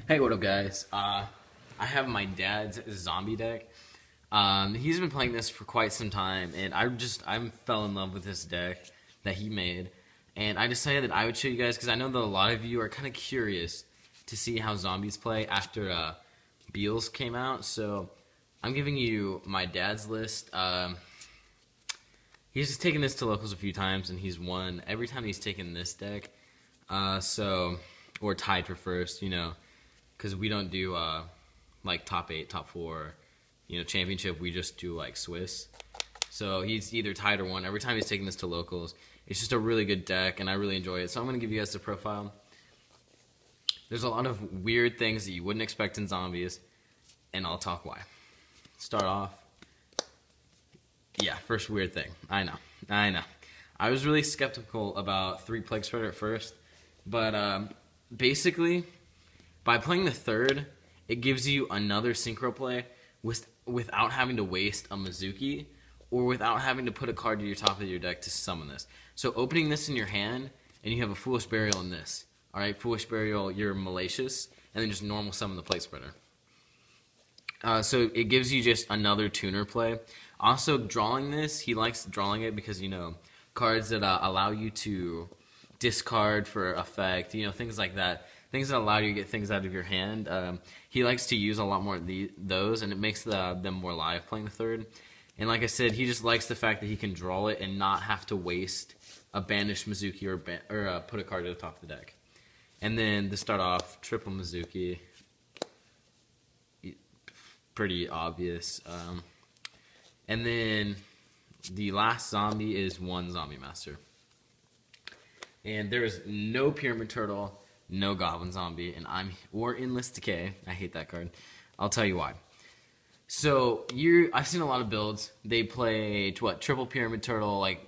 Hey, what up, guys? I have my dad's zombie deck. He's been playing this for quite some time, and I fell in love with this deck that he made, and I decided that I would show you guys because I know that a lot of you are kind of curious to see how zombies play after Beelze came out. So I'm giving you my dad's list. He's just taken this to locals a few times, and he's won every time he's taken this deck. Or tied for first, because we don't do like top 8, top 4, championship. We just do like Swiss. So he's either tied or won every time he's taking this to locals. It's just a really good deck, and I really enjoy it. So I'm gonna give you guys the profile. There's a lot of weird things that you wouldn't expect in zombies, and I'll talk why. Start off. Yeah, first weird thing. I know. I was really skeptical about 3 Plague Spreader at first, but basically, by playing the third, it gives you another synchro play without having to waste a Mizuki or without having to put a card to your top of your deck to summon this. So opening this in your hand, and you have a Foolish Burial in this. Alright, Foolish Burial, you're Malicious, and then just normal summon the Plague Spreader. So it gives you just another tuner play. Also, drawing this, he likes drawing it because, cards that allow you to discard for effect, things like that. Things that allow you to get things out of your hand. He likes to use a lot more of those, and it makes them more live playing the third. And like I said, he just likes the fact that he can draw it and not have to waste a banished Mizuki or put a card to the top of the deck. And then to start off, triple Mizuki. Pretty obvious. And then the last zombie is 1 Zombie Master. And there is no Pyramid Turtle, no Goblin Zombie, or Endless Decay. I hate that card. I'll tell you why. So I've seen a lot of builds. They play triple Pyramid Turtle, like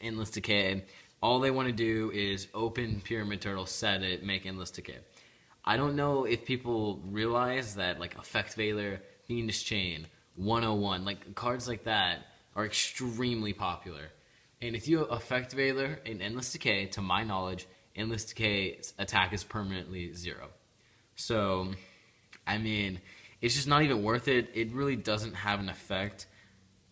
Endless Decay. All they want to do is open Pyramid Turtle, set it, make Endless Decay. I don't know if people realize that like Effect Veiler, Fiendish Chain, 101, like cards like that are extremely popular. And if you Effect Veiler in Endless Decay, to my knowledge, Endless Decay's attack is permanently 0. So, it's just not even worth it. It really doesn't have an effect.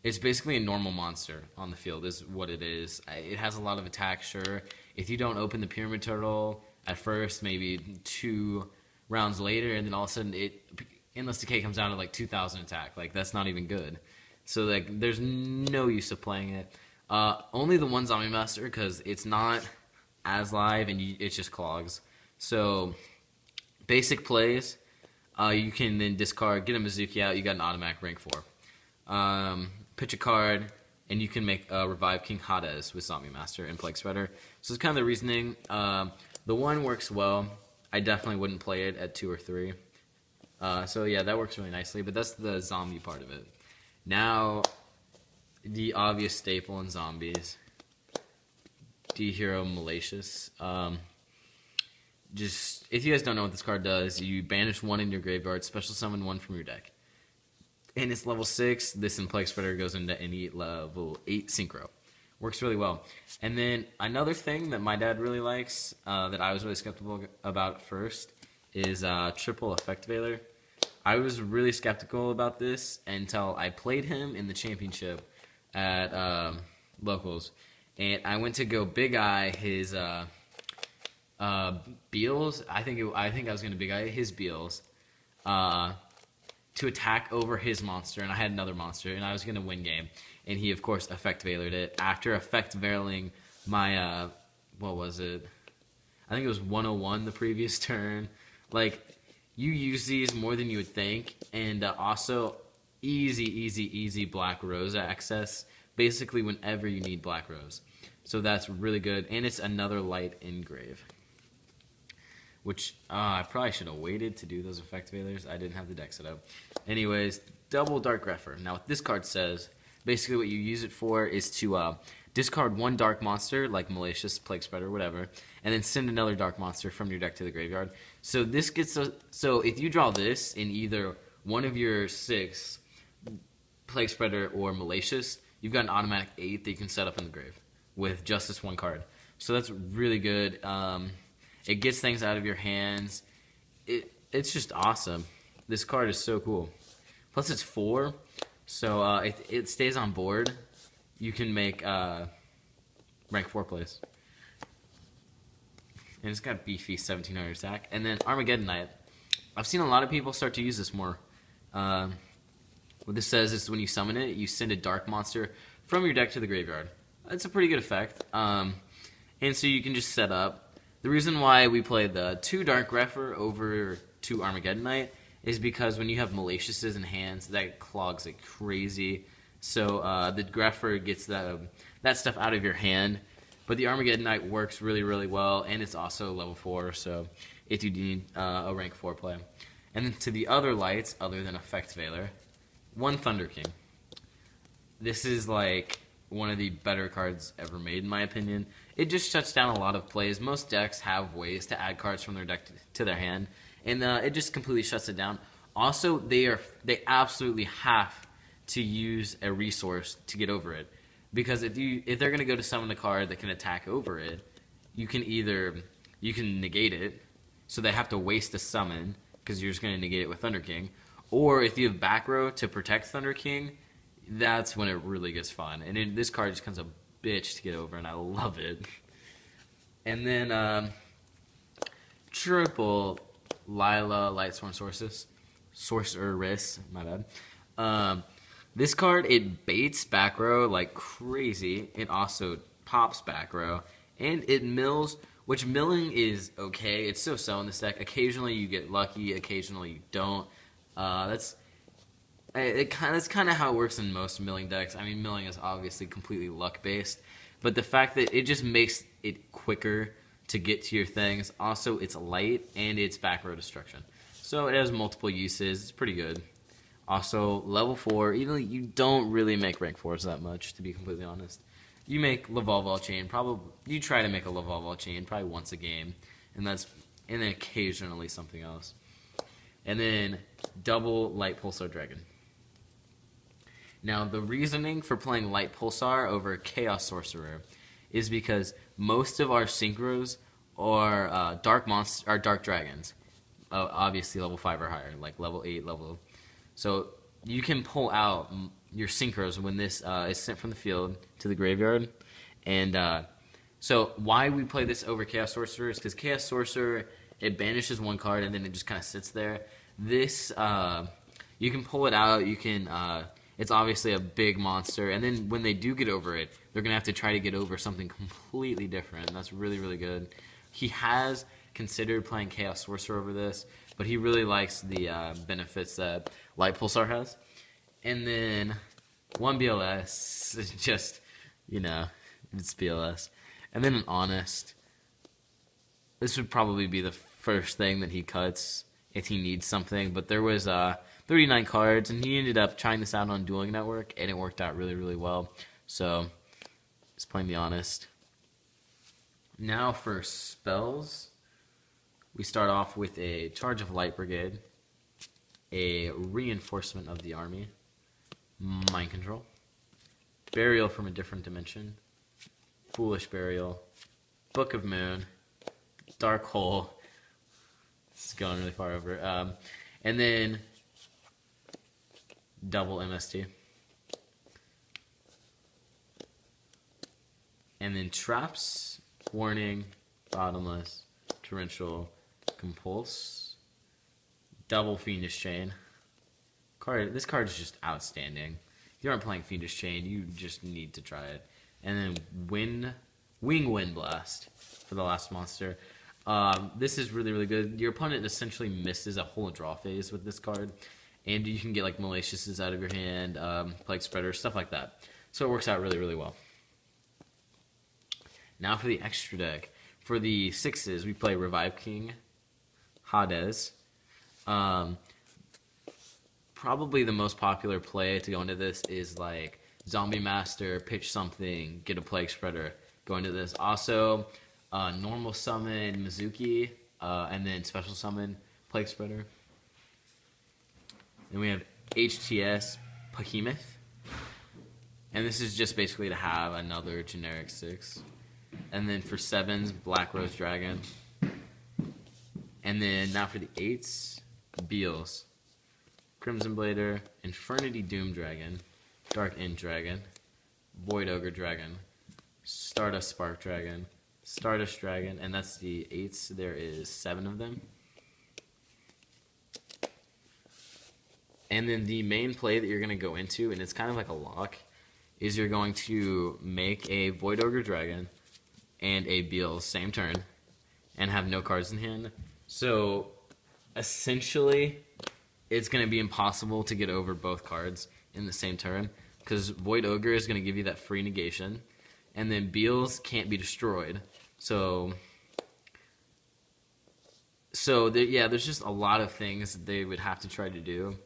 It's basically a normal monster on the field is what it is. It has a lot of attack, sure. If you don't open the Pyramid Turtle at first, maybe 2 rounds later, and then all of a sudden Endless Decay comes down to like 2,000 attack. Like, that's not even good. So, like, there's no use of playing it. Only the 1 Zombie Master, because it's not as live and it's just clogs. So, basic plays, you can then discard, get a Mizuki out, you got an automatic rank 4. Pitch a card, and you can make revive King Hades with Zombie Master and Plague Spreader. So, it's kind of the reasoning. The 1 works well. I definitely wouldn't play it at 2 or 3. So, yeah, that works really nicely, but that's the zombie part of it. Now, the obvious staple in zombies, D-Hero Malicious. If you guys don't know what this card does, you banish 1 in your graveyard, special summon 1 from your deck. And it's level 6, this in Plague Spreader goes into any level 8 synchro. Works really well. And then another thing that my dad really likes, that I was really skeptical about at first, is triple Effect Veiler. I was really skeptical about this until I played him in the championship at locals, and I went to go big eye his Beelze. I think I was gonna big eye his Beelze to attack over his monster, and I had another monster, and I was gonna win game. And he of course Effect Veilered it. After Effect Veiling my what was it? I think it was 101 the previous turn. Like, you use these more than you would think, and also easy Black Rose access, basically whenever you need Black Rose. So that's really good, and it's another light engrave. Which, I probably should have waited to do those Effect Veilers. I didn't have the deck set up. Anyways, double Dark Grepher. Now what this card says, basically what you use it for is to discard 1 dark monster, like Malicious, Plague Spreader, whatever, and then send another dark monster from your deck to the graveyard. So this gets so if you draw this in either one of your 6, Plague Spreader or Malicious, you've got an automatic 8 that you can set up in the grave with just this 1 card. So that's really good. It gets things out of your hands. it's just awesome. This card is so cool. Plus it's 4, so it stays on board. You can make rank 4 plays. And it's got beefy 1700 attack. And then Armageddon Knight. I've seen a lot of people start to use this more. What this says is when you summon it, you send a dark monster from your deck to the graveyard. That's a pretty good effect. And so you can just set up. The reason why we play the 2 Dark Grepher over 2 Armageddon Knight is because when you have Maliciouses in hands, that clogs like crazy. So the Grepher gets that stuff out of your hand. But the Armageddon Knight works really, really well, and it's also level 4, so if you need a rank 4 play. And then to the other lights, other than Effect Veiler, 1 Thunder King. This is like one of the better cards ever made, in my opinion. It just shuts down a lot of plays. Most decks have ways to add cards from their deck to their hand, and it just completely shuts it down. Also, they absolutely have to use a resource to get over it. Because if they're going to go to summon a card that can attack over it, you can negate it, so they have to waste a summon, because you're just going to negate it with Thunder King. Or if you have back row to protect Thunder King, that's when it really gets fun. And this card just becomes a bitch to get over, and I love it. And then triple Lila Lightsworn Sorceress, my bad. This card, it baits back row like crazy. It also pops back row. And it mills, which milling is okay. It's so-so in this deck. Occasionally you get lucky, occasionally you don't. That's kind of how it works in most milling decks. I mean, milling is obviously completely luck-based. But the fact that it just makes it quicker to get to your things. Also, it's light, and it's back row destruction. So it has multiple uses. It's pretty good. Also, level 4, even though you don't really make rank 4s that much, to be completely honest. You make Lavalval Chain, you try to make a Lavalval Chain probably once a game, and then occasionally something else. And then double Light Pulsar Dragon. Now, the reasoning for playing Light Pulsar over Chaos Sorcerer is because most of our synchros are dark dragons. Obviously level 5 or higher, like level 8, level. So you can pull out your synchros when this is sent from the field to the graveyard. And so why we play this over Chaos Sorcerer is because Chaos Sorcerer, it banishes 1 card and then it just kind of sits there. This, you can pull it out, you can, it's obviously a big monster, and then when they do get over it, they're going to have to try to get over something completely different, and that's really, really good. He has considered playing Chaos Sorcerer over this, but he really likes the benefits that Light Pulsar has. And then 1 BLS is just, it's BLS. And then an Honest. This would probably be the first thing that he cuts if he needs something, but there was 39 cards, and he ended up trying this out on Dueling Network, and it worked out really, really well. So, just playing the Honest. Now for spells, we start off with a Charge of Light Brigade, a Reinforcement of the Army, Mind Control, Burial from a Different Dimension, Foolish Burial, Book of Moon, Dark Hole. This is going really far over. And then double MST. And then Traps, Warning, Bottomless, Torrential, Compulse, double Fiendish Chain. This card is just outstanding. If you aren't playing Fiendish Chain, you just need to try it. And then Wing Wind Blast for the last monster. This is really, really good. Your opponent essentially misses a whole draw phase with this card, and you can get like Maliciouses out of your hand, Plague Spreader, stuff like that. So it works out really, really well. Now for the extra deck. For the 6s, we play Revive King, Hades. Probably the most popular play to go into this is like Zombie Master, pitch something, get a Plague Spreader, go into this. Also, normal summon Mizuki, and then special summon Plague Spreader. Then we have HTS Behemoth. And this is just basically to have another generic 6. And then for 7s, Black Rose Dragon. And then now for the 8s, Beelze, Crimson Blader, Infernity Doom Dragon, Dark End Dragon, Void Ogre Dragon, Stardust Spark Dragon, Stardust Dragon, and that's the 8s. There is 7 of them. And then the main play that you're going to go into, and it's kind of like a lock, is you're going to make a Void Ogre Dragon and a Beelze same turn and have no cards in hand. So essentially, it's going to be impossible to get over both cards in the same turn because Void Ogre is going to give you that free negation, and then Beelze can't be destroyed. So there's just a lot of things that they would have to try to do.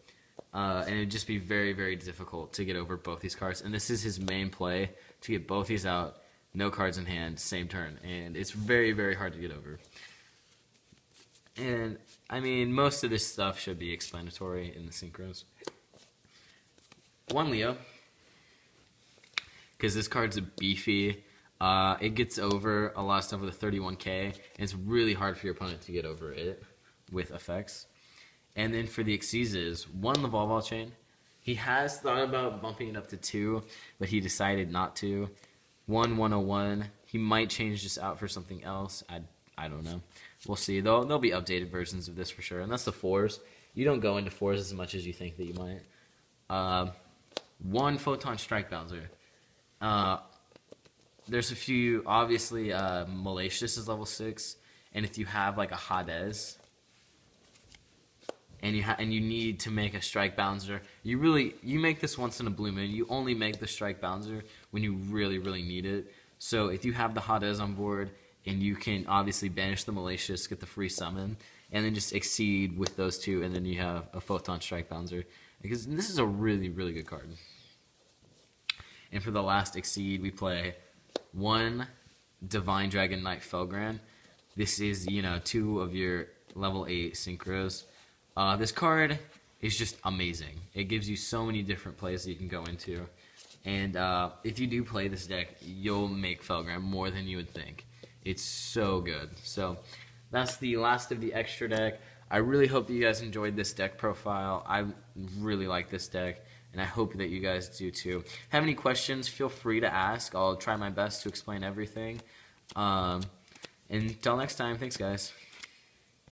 And it would just be very, very difficult to get over both these cards. And this is his main play, to get both these out, no cards in hand, same turn. And it's very, very hard to get over. And, I mean, most of this stuff should be explanatory in the synchros. 1 Leo, because this card's beefy. It gets over a lot of stuff with a 31k, and it's really hard for your opponent to get over it with effects. And then for the Exceeds, 1 Laval Chain. He has thought about bumping it up to 2, but he decided not to. 1 101. He might change this out for something else. I don't know. We'll see. There'll be updated versions of this for sure. And that's the 4s. You don't go into 4s as much as you think that you might. 1 Photon Strike Bouncer. There's a few, obviously, Malicious is level 6. And if you have like a Hades, and you need to make a Strike Bouncer, you make this once in a blue moon. You only make the Strike Bouncer when you really, really need it. So if you have the Hades on board, and you can obviously banish the Malicious, get the free summon, and then just Exceed with those 2, and then you have a Photon Strike Bouncer. Because this is a really, really good card. And for the last Exceed, we play 1 Divine Dragon Knight Felgrand. This is, 2 of your level 8 synchros. This card is just amazing. It gives you so many different plays that you can go into. And if you do play this deck, you'll make Felgrand more than you would think. It's so good. So that's the last of the extra deck. I really hope that you guys enjoyed this deck profile. I really like this deck, and I hope that you guys do too. Have any questions, feel free to ask. I'll try my best to explain everything. Until next time, thanks guys.